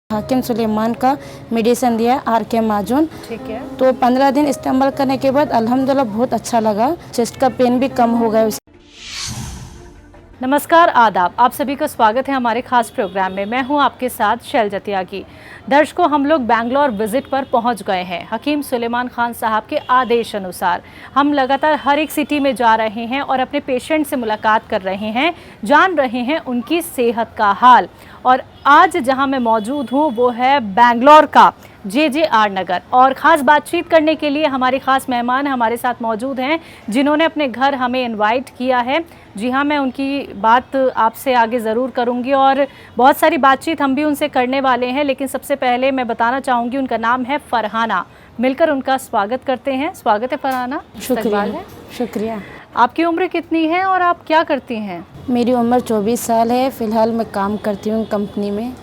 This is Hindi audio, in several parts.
हाकिम सुलेमान का मेडिसिन दिया RK माजून। ठीक है। तो 15 दिन इस्तेमाल करने के बाद अल्हम्दुलिल्लाह बहुत अच्छा लगा, चेस्ट का पेन भी कम हो गया। नमस्कार, आदाब, आप सभी का स्वागत है हमारे खास प्रोग्राम में। मैं हूं आपके साथ शैलजा त्यागी। दर्शकों, हम लोग बैंगलोर विजिट पर पहुंच गए हैं। हकीम सुलेमान खान साहब के आदेश अनुसार हम लगातार हर एक सिटी में जा रहे हैं और अपने पेशेंट से मुलाकात कर रहे हैं, जान रहे हैं उनकी सेहत का हाल। और आज जहां मैं मौजूद हूं वो है बैंगलोर का JJR नगर, और ख़ास बातचीत करने के लिए हमारे ख़ास मेहमान हमारे साथ मौजूद हैं जिन्होंने अपने घर हमें इनवाइट किया है। जी हाँ, मैं उनकी बात आपसे आगे ज़रूर करूंगी और बहुत सारी बातचीत हम भी उनसे करने वाले हैं। लेकिन सबसे पहले मैं बताना चाहूँगी उनका नाम है फरहाना। मिलकर उनका स्वागत करते हैं। स्वागत है फरहाना। शुक्रिया। शुक्रिया। आपकी उम्र कितनी है और आप क्या करती हैं? मेरी उम्र 24 साल है। फ़िलहाल मैं काम करती हूँ कंपनी में।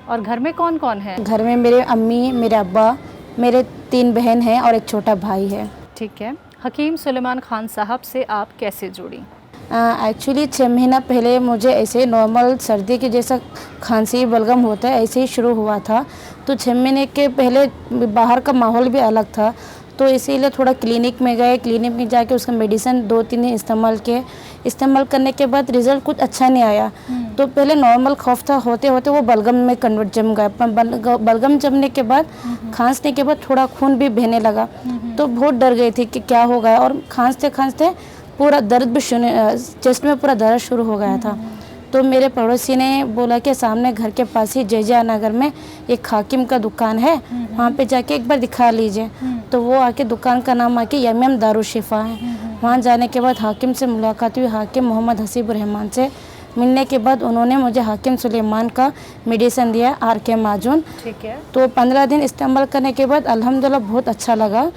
और घर में कौन कौन है? घर में मेरे अम्मी, मेरे अब्बा, मेरे 3 बहन हैं और एक छोटा भाई है। ठीक है। हकीम सुलेमान खान साहब से आप कैसे जुड़ी? एक्चुअली 6 महीना पहले मुझे ऐसे नॉर्मल सर्दी के जैसा खांसी बलगम होता है, ऐसे ही शुरू हुआ था। तो 6 महीने के पहले बाहर का माहौल भी अलग था, तो इसीलिए थोड़ा क्लिनिक में गए। क्लिनिक में जाके उसका मेडिसिन 2-3 दिन इस्तेमाल किए। इस्तेमाल करने के बाद रिज़ल्ट कुछ अच्छा नहीं आया। तो पहले नॉर्मल खौफ था, होते होते वो बलगम में कन्वर्ट जम गया। बलगम जमने के बाद खांसने के बाद थोड़ा खून भी बहने लगा। तो बहुत डर गई थी कि क्या हो गया, और खांसते खांसते पूरा दर्द भी चेस्ट में पूरा दर्द शुरू हो गया था। तो मेरे पड़ोसी ने बोला कि सामने घर के पास ही JJR नगर में एक हाकिम का दुकान है, वहाँ पे जाके एक बार दिखा लीजिए। तो वो आके दुकान का नाम आके MM दारुशिफा है। वहाँ जाने के बाद हाकिम से मुलाकात हुई। हाकिम मोहम्मद हसीबुर रहमान से मिलने के बाद उन्होंने मुझे हाकिम सुलेमान का मेडिसिन दिया RK माजून। ठीक है। तो 15 दिन इस्तेमाल करने के बाद अल्हम्दुलिल्लाह बहुत अच्छा लगा।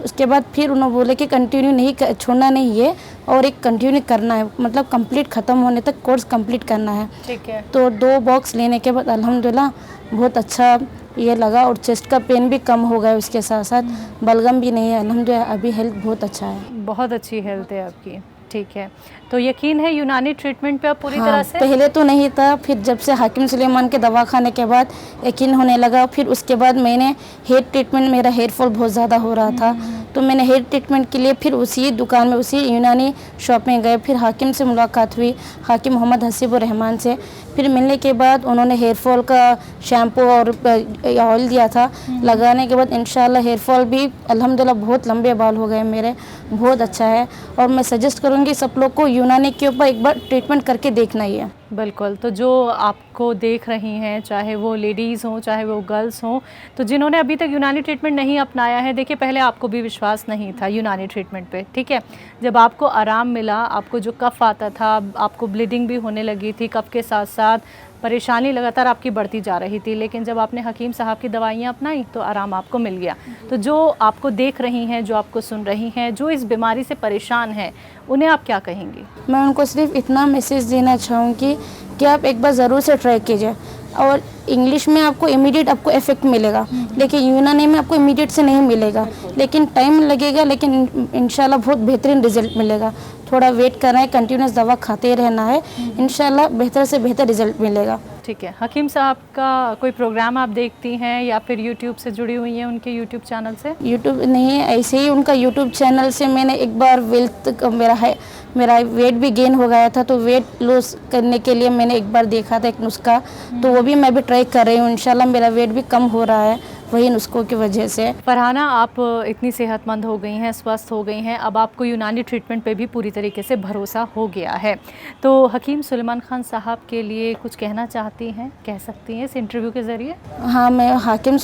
उसके बाद फिर उन्होंने बोले कि कंटिन्यू नहीं छोड़ना नहीं है, और एक कंटिन्यू करना है, मतलब कंप्लीट ख़त्म होने तक कोर्स कंप्लीट करना है। ठीक है। तो 2 बॉक्स लेने के बाद अल्हम्दुलिल्लाह बहुत अच्छा ये लगा, और चेस्ट का पेन भी कम हो गया। उसके साथ साथ बलगम भी नहीं है। अल्हम्दुलिल्लाह अभी हेल्थ बहुत अच्छा है। बहुत अच्छी हेल्थ है आपकी। ठीक है, तो यकीन है यूनानी ट्रीटमेंट पे आप पूरी तरह से? पहले तो नहीं था, फिर जब से हाकिम सुलेमान के दवा खाने के बाद यकीन होने लगा। फिर उसके बाद मैंने हेयर ट्रीटमेंट, मेरा हेयर फॉल बहुत ज़्यादा हो रहा था, तो मैंने हेयर ट्रीटमेंट के लिए फिर उसी दुकान में, उसी यूनानी शॉप में गए। फिर हाकिम से मुलाकात हुई, हाकिम मोहम्मद हसीबुर रहमान से। फिर मिलने के बाद उन्होंने हेयर फॉल का शैम्पू और ऑयल दिया था। लगाने के बाद इंशाल्लाह हेयर फॉल भी अल्हम्दुलिल्लाह बहुत लंबे बाल हो गए मेरे, बहुत अच्छा है। और मैं सजेस्ट करूँगी सब लोग को यूनानी के ऊपर एक बार ट्रीटमेंट करके देखना ही है। बिल्कुल। तो जो आपको देख रही हैं, चाहे वो लेडीज़ हों चाहे वो गर्ल्स हों, तो जिन्होंने अभी तक यूनानी ट्रीटमेंट नहीं अपनाया है, देखिए पहले आपको भी विश्वास नहीं था यूनानी ट्रीटमेंट पे, ठीक है। जब आपको आराम मिला, आपको जो कफ़ आता था, आपको ब्लीडिंग भी होने लगी थी, कफ़ के साथ साथ परेशानी लगातार आपकी बढ़ती जा रही थी, लेकिन जब आपने हकीम साहब की दवाइयाँ अपनाई तो आराम आपको मिल गया। तो जो आपको देख रही हैं, जो आपको सुन रही हैं, जो इस बीमारी से परेशान हैं, उन्हें आप क्या कहेंगी? मैं उनको सिर्फ इतना मैसेज देना चाहूँगी कि आप एक बार ज़रूर से ट्राई कीजिए। और इंग्लिश में आपको इमीडिएट आपको इफ़ेक्ट मिलेगा, लेकिन यूनानी में आपको इमीडिएट से नहीं मिलेगा, लेकिन टाइम लगेगा, लेकिन इंशाल्लाह बहुत बेहतरीन रिजल्ट मिलेगा। थोड़ा वेट करना है, कंटिन्यूस दवा खाते रहना है, इंशाल्लाह बेहतर से बेहतर रिजल्ट मिलेगा। ठीक है। हकीम साहब का कोई प्रोग्राम आप देखती हैं या फिर यूट्यूब से जुड़ी हुई हैं उनके यूट्यूब चैनल से? यूट्यूब नहीं, ऐसे ही उनका यूट्यूब चैनल से मैंने एक बार मेरा वेट भी गेन हो गया था, तो वेट लॉस करने के लिए मैंने एक बार देखा था एक नुस्खा, तो वो भी मैं भी ट्राई कर रही हूँ। इंशाल्लाह मेरा वेट भी कम हो रहा है वही नुस्खों की वजह से। फरहाना, आप इतनी सेहतमंद हो गई हैं, स्वस्थ हो गई हैं, अब आपको यूनानी ट्रीटमेंट पे भी पूरी तरीके से भरोसा हो गया है। तो हकीम सुलेमान खान साहब के लिए कुछ कहना चाहती हैं, कह सकती हैं इस इंटरव्यू के ज़रिए? हाँ, मैं हाकिम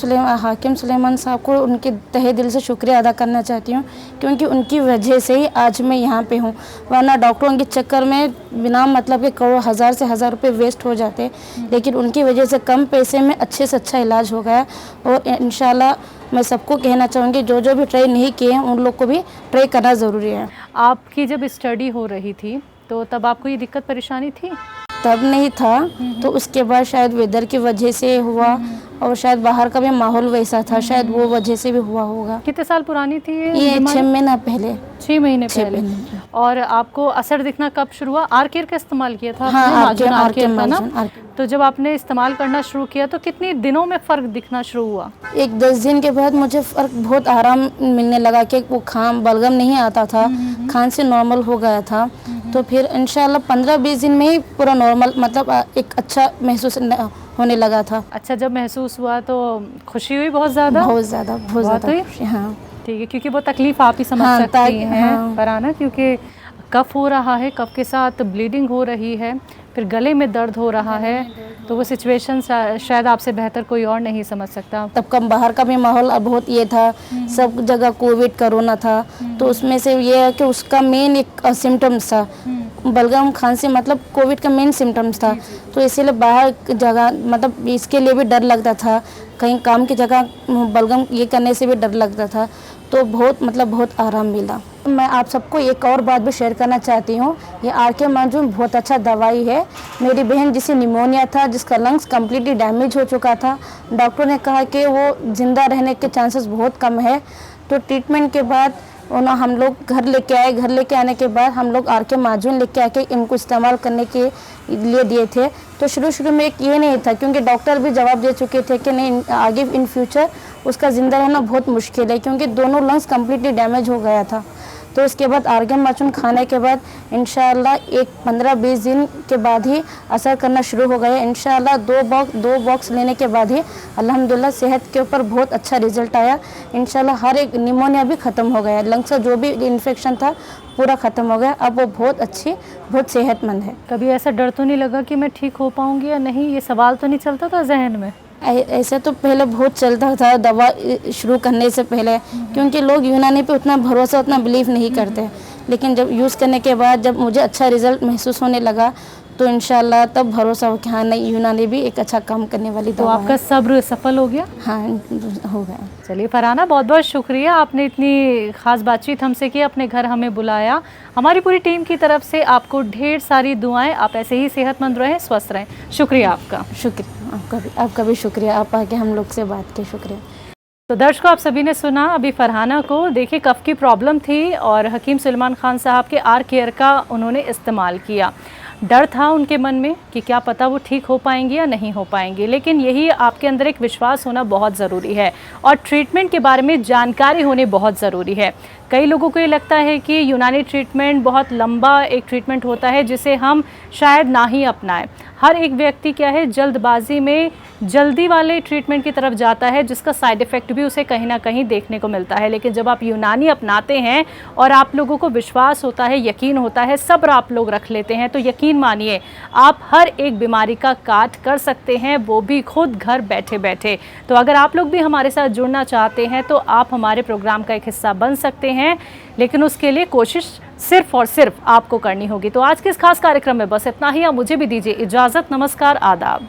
सुलेमान साहब को उनके तहे दिल से शुक्रिया अदा करना चाहती हूँ, क्योंकि उनकी वजह से ही आज मैं यहाँ पे हूँ। वरना डॉक्टरों के चक्कर में बिना मतलब के करोड़, हज़ार से हज़ार रुपये वेस्ट हो जाते, लेकिन उनकी वजह से कम पैसे में अच्छे से अच्छा इलाज हो गया। और इंशाल्लाह मैं सबको कहना चाहूँगी, जो जो भी ट्राई नहीं किए हैं उन लोग को भी ट्राई करना ज़रूरी है। आपकी जब स्टडी हो रही थी तो तब आपको ये दिक्कत परेशानी थी? तब नहीं था, तो उसके बाद शायद वेदर की वजह से हुआ, और शायद बाहर का भी माहौल वैसा था, शायद वो वजह से भी हुआ होगा। कितने साल पुरानी थी ये ये बीमारी? 6 महीना पहले। 6 महीने 6 पहले। महीने। और आपको असर दिखना कब शुरू हुआ? आर केयर का इस्तेमाल किया था हाँ, आपने? माजुन आर केयर था ना? माजुन, तो जब आपने इस्तेमाल करना शुरू किया तो कितने दिनों में फ़र्क दिखना शुरू हुआ? एक 10 दिन के बाद मुझे फ़र्क बहुत आराम मिलने लगा कि वो बलगम नहीं आता था, खांसी नॉर्मल हो गया था। तो फिर इंशाल्लाह 15-20 दिन में ही पूरा नॉर्मल, मतलब एक अच्छा महसूस होने लगा था। अच्छा, जब महसूस हुआ तो खुशी हुई बहुत ज़्यादा? बहुत ज़्यादा, बहुत ज़्यादा हुई? खुशी, हाँ। ठीक है, क्योंकि वो तकलीफ़ आप ही समझ हाँ, सकती हैं हाँ। फरहाना, क्योंकि कफ हो रहा है, कफ के साथ ब्लीडिंग हो रही है, फिर गले में दर्द हो रहा है, तो वो सिचुएशन शायद आपसे बेहतर कोई और नहीं समझ सकता। तब का बाहर का भी माहौल अब बहुत ये था, सब जगह कोविड कोरोना था, तो उसमें से ये है कि उसका मेन एक सिम्टम्स था, बलगम खांसी, मतलब कोविड का मेन सिम्टम्स था। तो इसीलिए बाहर जगह, मतलब इसके लिए भी डर लगता था, कहीं काम की जगह बलगम ये करने से भी डर लगता था। तो बहुत, मतलब बहुत आराम मिला। मैं आप सबको एक और बात भी शेयर करना चाहती हूँ, ये आर माजुन बहुत अच्छा दवाई है। मेरी बहन जिसे निमोनिया था, जिसका लंग्स कम्प्लीटली डैमेज हो चुका था, डॉक्टर ने कहा कि वो ज़िंदा रहने के चांसेस बहुत कम है। तो ट्रीटमेंट के बाद हम लोग घर लेके आए, घर लेके आने के बाद हम लोग आर माजुन लेके आके इनको इस्तेमाल करने के लिए दिए थे। तो शुरू में एक ये नहीं था, क्योंकि डॉक्टर भी जवाब दे चुके थे कि नहीं, आगे इन फ्यूचर उसका ज़िंदा रहना बहुत मुश्किल है, क्योंकि दोनों लंग्स कम्प्लीटली डैमेज हो गया था। तो उसके बाद आर्गन माजुन खाने के बाद इंशाल्लाह एक 15-20 दिन के बाद ही असर करना शुरू हो गया। इंशाल्लाह 2 बॉक्स लेने के बाद ही अल्हम्दुलिल्लाह सेहत के ऊपर बहुत अच्छा रिजल्ट आया। इंशाल्लाह हर एक निमोनिया भी ख़त्म हो गया, लंग्स का जो भी इन्फेक्शन था पूरा ख़त्म हो गया। अब वो बहुत अच्छी, बहुत सेहतमंद है। कभी ऐसा डर तो नहीं लगा कि मैं ठीक हो पाऊंगी या नहीं? ये सवाल तो नहीं चलता था जहन में? ऐसे तो पहले बहुत चलता था दवा शुरू करने से पहले, क्योंकि लोग यूनानी पे उतना भरोसा, उतना बिलीव नहीं करते। लेकिन जब यूज़ करने के बाद जब मुझे अच्छा रिज़ल्ट महसूस होने लगा, तो इंशाल्लाह तब भरोसा हो कि हाँ नहीं, यूनानी भी एक अच्छा काम करने वाली दवा है। तो आपका सब्र सफल हो गया? हाँ, हो गया। चलिए फरहाना, बहुत बहुत शुक्रिया, आपने इतनी ख़ास बातचीत हमसे की, अपने घर हमें बुलाया। हमारी पूरी टीम की तरफ से आपको ढेर सारी दुआएं। आप ऐसे ही सेहतमंद रहें, स्वस्थ रहें। शुक्रिया आपका। शुक्रिया आपका भी शुक्रिया, आप आके हम लोग से बात की, शुक्रिया। तो दर्शकों, आप सभी ने सुना अभी फरहाना को, देखिए कफ़ की प्रॉब्लम थी और हकीम सुलेमान खान साहब के आर केयर का उन्होंने इस्तेमाल किया। डर था उनके मन में कि क्या पता वो ठीक हो पाएंगे या नहीं हो पाएंगे, लेकिन यही आपके अंदर एक विश्वास होना बहुत ज़रूरी है और ट्रीटमेंट के बारे में जानकारी होनी बहुत ज़रूरी है। कई लोगों को ये लगता है कि यूनानी ट्रीटमेंट बहुत लंबा एक ट्रीटमेंट होता है जिसे हम शायद ना ही अपनाएं। हर एक व्यक्ति क्या है, जल्दबाजी में जल्दी वाले ट्रीटमेंट की तरफ जाता है, जिसका साइड इफ़ेक्ट भी उसे कहीं ना कहीं देखने को मिलता है। लेकिन जब आप यूनानी अपनाते हैं और आप लोगों को विश्वास होता है, यकीन होता है, सब्र आप लोग रख लेते हैं, तो यकीन मानिए आप हर एक बीमारी का काट कर सकते हैं, वो भी खुद घर बैठे बैठे। तो अगर आप लोग भी हमारे साथ जुड़ना चाहते हैं तो आप हमारे प्रोग्राम का एक हिस्सा बन सकते हैं, लेकिन उसके लिए कोशिश सिर्फ और सिर्फ आपको करनी होगी। तो आज के इस खास कार्यक्रम में बस इतना ही। आप मुझे भी दीजिए इजाज़त। नमस्कार, आदाब।